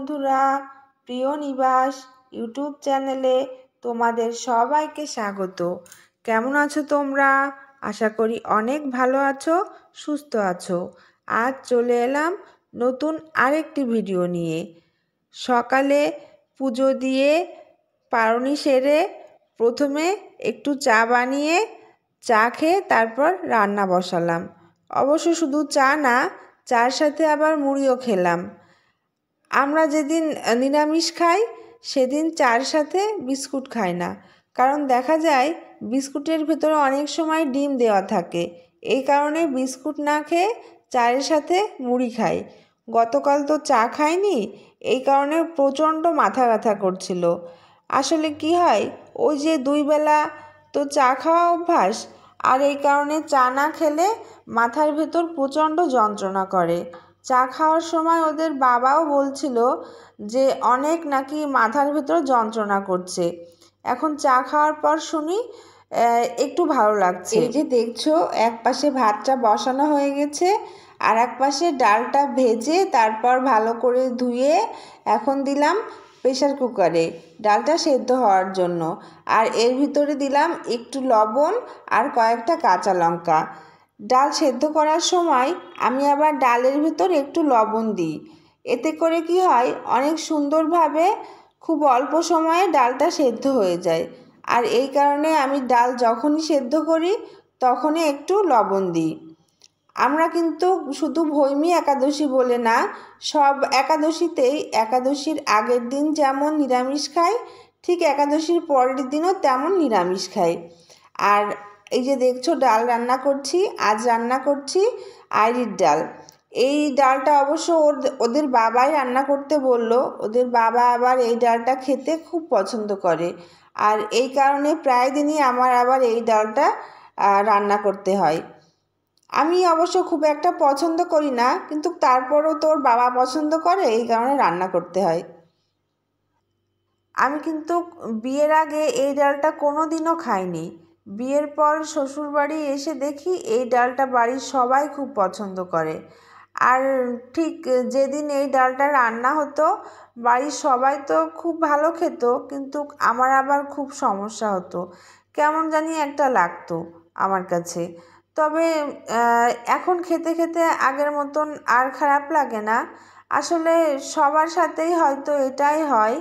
বন্ধুরা, প্রিয় নিবাস ইউটিউব চ্যানেলে তোমাদের সবাইকে স্বাগত। কেমন আছো তোমরা? আশা করি অনেক ভালো আছো, সুস্থ আছো। আজ চলে এলাম নতুন আরেকটি ভিডিও নিয়ে। সকালে পুজো দিয়ে পারণি সেরে প্রথমে একটু চা বানিয়ে চা খেয়ে তারপর রান্না বসালাম। অবশ্য শুধু চা না, চার সাথে আবার মুড়িও খেলাম। আমরা যেদিন নিরামিষ খাই সেদিন চার সাথে বিস্কুট খাই না, কারণ দেখা যায় বিস্কুটের ভেতরে অনেক সময় ডিম দেওয়া থাকে। এই কারণে বিস্কুট না খেয়ে চায়ের সাথে মুড়ি খাই। গতকাল তো চা খাইনি, এই কারণে প্রচণ্ড মাথা ব্যথা করছিল। আসলে কি হয়, ওই যে দুই বেলা তো চা খাওয়া অভ্যাস, আর এই কারণে চা না খেলে মাথার ভেতর প্রচণ্ড যন্ত্রণা করে। চা খাওয়ার সময় ওদের বাবাও বলছিল যে অনেক নাকি মাথার ভেতর যন্ত্রণা করছে। এখন চা খাওয়ার পর শুনি একটু ভালো লাগছে। এই যে দেখছো, এক পাশে ভাতটা বসানো হয়ে গেছে, আর এক পাশে ডালটা ভেজে তারপর ভালো করে ধুয়ে এখন দিলাম প্রেসার কুকারে ডালটা সেদ্ধ হওয়ার জন্য। আর এর ভিতরে দিলাম একটু লবণ আর কয়েকটা কাঁচা লঙ্কা। ডাল সেদ্ধ করার সময় আমি আবার ডালের ভিতর একটু লবণ দিই। এতে করে কি হয়, অনেক সুন্দরভাবে খুব অল্প সময়ে ডালটা সেদ্ধ হয়ে যায়। আর এই কারণে আমি ডাল যখনই সেদ্ধ করি তখনই একটু লবণ দিই। আমরা কিন্তু শুধু ভৈমী একাদশী বলে না, সব একাদশীতেই একাদশীর আগের দিন যেমন নিরামিষ খাই, ঠিক একাদশীর পরের দিনও তেমন নিরামিষ খাই। আর এই যে দেখছো ডাল রান্না করছি, আজ রান্না করছি আইরির ডাল। এই ডালটা অবশ্য ওদের বাবাই রান্না করতে বললো। ওদের বাবা আবার এই ডালটা খেতে খুব পছন্দ করে, আর এই কারণে প্রায় দিনই আমার আবার এই ডালটা রান্না করতে হয়। আমি অবশ্য খুব একটা পছন্দ করি না, কিন্তু তারপরও তোর বাবা পছন্দ করে, এই কারণে রান্না করতে হয়। আমি কিন্তু বিয়ের আগে এই ডালটা কোনো দিনও খাইনি। বিয়ের পর শ্বশুরবাড়ি এসে দেখি এই ডালটা বাড়ির সবাই খুব পছন্দ করে। আর ঠিক যেদিন এই ডালটা রান্না হতো, বাড়ির সবাই তো খুব ভালো খেত, কিন্তু আমার আবার খুব সমস্যা হতো, কেমন জানি একটা লাগতো আমার কাছে। তবে এখন খেতে খেতে আগের মতন আর খারাপ লাগে না। আসলে সবার সাথেই হয়তো এটাই হয়,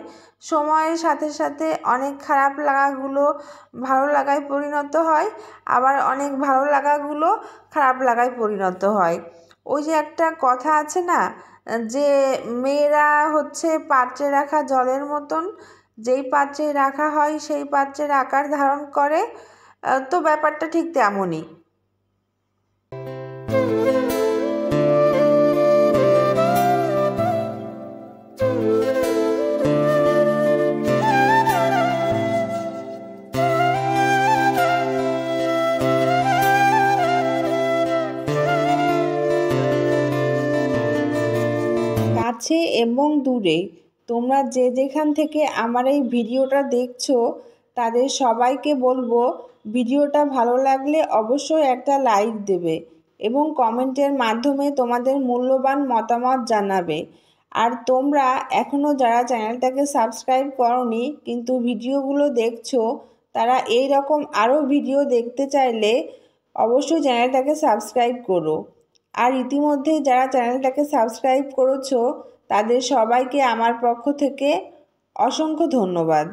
সময়ের সাথে সাথে অনেক খারাপ লাগাগুলো ভালো লাগায় পরিণত হয়, আবার অনেক ভালো লাগাগুলো খারাপ লাগায় পরিণত হয়। ওই যে একটা কথা আছে না, যে মেয়েরা হচ্ছে পাত্রে রাখা জলের মতন, যেই পাত্রে রাখা হয় সেই পাত্রের আকার ধারণ করে। তো ব্যাপারটা ঠিক তেমনই। কাছে এবং দূরে তোমরা যে যেখান থেকে আমার এই ভিডিওটা দেখছো, তাদের সবাইকে বলবো ভিডিওটা ভালো লাগলে অবশ্যই একটা লাইক দেবে এবং কমেন্টের মাধ্যমে তোমাদের মূল্যবান মতামত জানাবে। আর তোমরা এখনও যারা চ্যানেলটাকে সাবস্ক্রাইব করোনি কিন্তু ভিডিওগুলো দেখছো, তারা এই রকম আরও ভিডিও দেখতে চাইলে অবশ্যই চ্যানেলটাকে সাবস্ক্রাইব করো। আর ইতিমধ্যে যারা চ্যানেলটাকে সাবস্ক্রাইব করেছো তাদের সবাইকে আমার পক্ষ থেকে অসংখ্য ধন্যবাদ।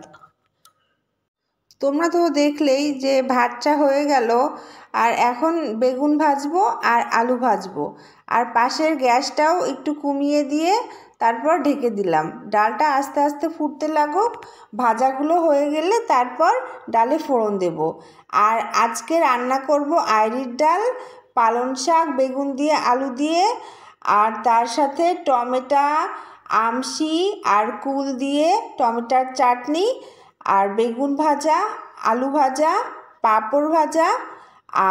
তোমরা তো দেখলেই যে ভাতটা হয়ে গেল, আর এখন বেগুন ভাজবো আর আলু ভাজবো। আর পাশের গ্যাসটাও একটু কমিয়ে দিয়ে তারপর ঢেকে দিলাম। ডালটা আস্তে আস্তে ফুটতে লাগুক, ভাজাগুলো হয়ে গেলে তারপর ডালে ফোড়ন দেব। আর আজকে রান্না করব আইরির ডাল, পালং শাক, বেগুন দিয়ে, আলু দিয়ে, আর তার সাথে টমেটো, আমশি আর কুল দিয়ে টমেটোর চাটনি, আর বেগুন ভাজা, আলু ভাজা, পাঁপড় ভাজা,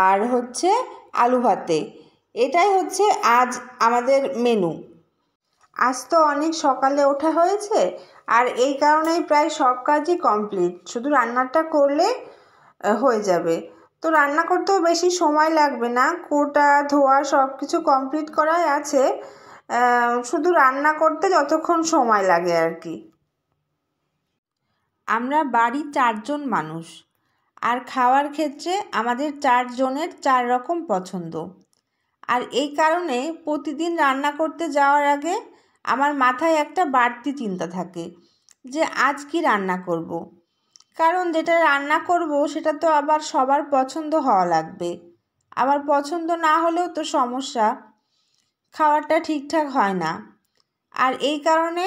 আর হচ্ছে আলু ভাতে। এটাই হচ্ছে আজ আমাদের মেনু। আজ তো অনেক সকালে ওঠা হয়েছে, আর এই কারণেই প্রায় সব কাজই কমপ্লিট, শুধু রান্নাটা করলে হয়ে যাবে। তো রান্না করতেও বেশি সময় লাগবে না, কোটা ধোয়া সব কিছু কমপ্লিট করাই আছে। শুধু রান্না করতে যতক্ষণ সময় লাগে আর কি। আমরা বাড়ির 4 জন মানুষ, আর খাওয়ার ক্ষেত্রে আমাদের 4 জনের 4 রকম পছন্দ। আর এই কারণে প্রতিদিন রান্না করতে যাওয়ার আগে আমার মাথায় একটা বাড়তি চিন্তা থাকে যে আজ কি রান্না করব। কারণ যেটা রান্না করব সেটা তো আবার সবার পছন্দ হওয়া লাগবে, আবার পছন্দ না হলেও তো সমস্যা, খাওয়ারটা ঠিকঠাক হয় না। আর এই কারণে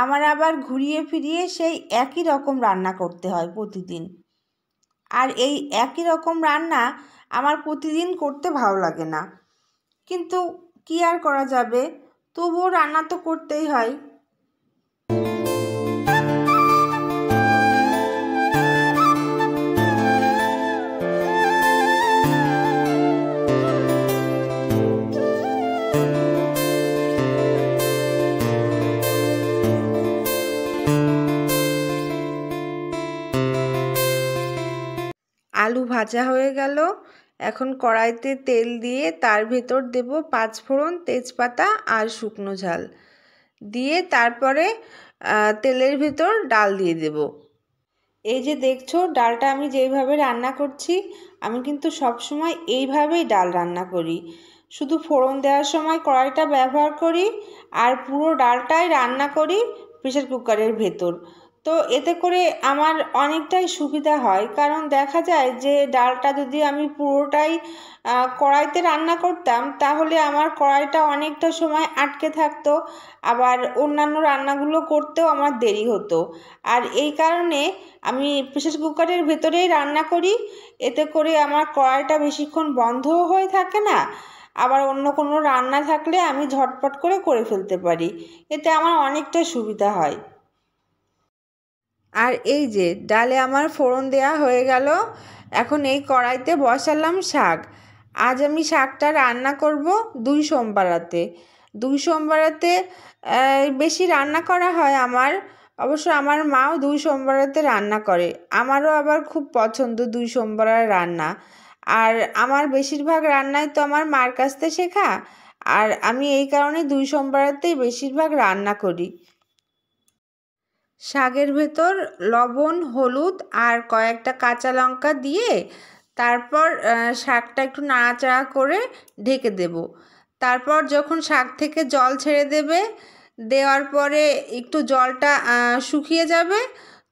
আমার আবার ঘুরিয়ে ফিরিয়ে সেই একই রকম রান্না করতে হয় প্রতিদিন। আর এই একই রকম রান্না আমার প্রতিদিন করতে ভালো লাগে না, কিন্তু কি আর করা যাবে, তবুও রান্না তো করতেই হয়। আলু ভাজা হয়ে গেল, এখন কড়াইতে তেল দিয়ে তার ভেতর দেব 5 ফোড়ন, তেজপাতা আর শুকনো ঝাল দিয়ে তারপরে তেলের ভেতর ডাল দিয়ে দেব। এই যে দেখছো ডালটা আমি যেইভাবে রান্না করছি, আমি কিন্তু সবসময় এইভাবেই ডাল রান্না করি। শুধু ফোড়ন দেওয়ার সময় কড়াইটা ব্যবহার করি, আর পুরো ডালটাই রান্না করি প্রেসার কুকারের ভেতর। তো এতে করে আমার অনেকটাই সুবিধা হয়, কারণ দেখা যায় যে ডালটা যদি আমি পুরোটাই কড়াইতে রান্না করতাম তাহলে আমার কড়াইটা অনেকটা সময় আটকে থাকতো, আবার অন্যান্য রান্নাগুলো করতেও আমার দেরি হতো। আর এই কারণে আমি প্রেসার কুকারের ভেতরেই রান্না করি, এতে করে আমার কড়াইটা বেশিক্ষণ বন্ধও হয়ে থাকে না, আবার অন্য কোনো রান্না থাকলে আমি ঝটপট করে ফেলতে পারি, এতে আমার অনেকটা সুবিধা হয়। আর এই যে ডালে আমার ফোড়ন দেয়া হয়ে গেল, এখন এই কড়াইতে বসালাম শাক। আজ আমি শাকটা রান্না করব 2 সোমবারাতে। 2 সোমবারাতে বেশি রান্না করা হয় আমার, অবশ্য আমার মাও 2 সোমবারাতে রান্না করে, আমারও আবার খুব পছন্দ 2 সোমবারের রান্না। আর আমার বেশিরভাগ রান্নাই তো আমার মার কাছ থেকে শেখা, আর আমি এই কারণে 2 সোমবারাতেই বেশিরভাগ রান্না করি। শাকের ভেতর লবণ, হলুদ আর কয়েকটা কাঁচা লঙ্কা দিয়ে তারপর শাকটা একটু নাড়াচাড়া করে ঢেকে দেব। তারপর যখন শাক থেকে জল ছেড়ে দেবে, দেওয়ার পরে একটু জলটা শুকিয়ে যাবে,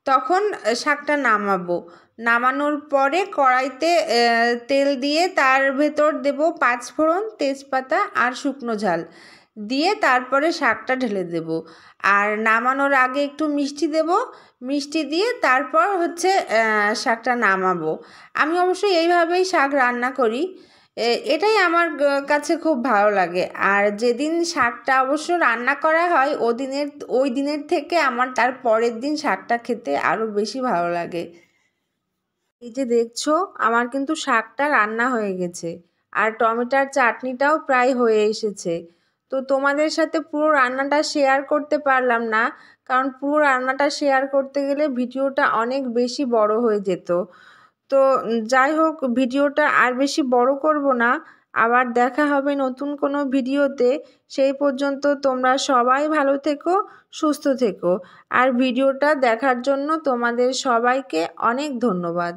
তখন শাকটা নামাবো। নামানোর পরে কড়াইতে তেল দিয়ে তার ভেতর দেব 5 ফোড়ন, তেজপাতা আর শুকনো ঝাল দিয়ে তারপরে শাকটা ঢেলে দেব। আর নামানোর আগে একটু মিষ্টি দেব, মিষ্টি দিয়ে তারপর হচ্ছে শাকটা নামাবো। আমি অবশ্যই এইভাবেই শাক রান্না করি, এটাই আমার কাছে খুব ভালো লাগে। আর যেদিন শাকটা অবশ্য রান্না করা হয় ওই দিনের থেকে আমার তার পরের দিন শাকটা খেতে আরও বেশি ভালো লাগে। এই যে দেখছো আমার কিন্তু শাকটা রান্না হয়ে গেছে, আর টমেটোর চাটনিটাও প্রায় হয়ে এসেছে। তো তোমাদের সাথে পুরো রান্নাটা শেয়ার করতে পারলাম না, কারণ পুরো রান্নাটা শেয়ার করতে গেলে ভিডিওটা অনেক বেশি বড় হয়ে যেত। তো যাই হোক, ভিডিওটা আর বেশি বড় করব না, আবার দেখা হবে নতুন কোনো ভিডিওতে। সেই পর্যন্ত তোমরা সবাই ভালো থেকো, সুস্থ থেকো। আর ভিডিওটা দেখার জন্য তোমাদের সবাইকে অনেক ধন্যবাদ।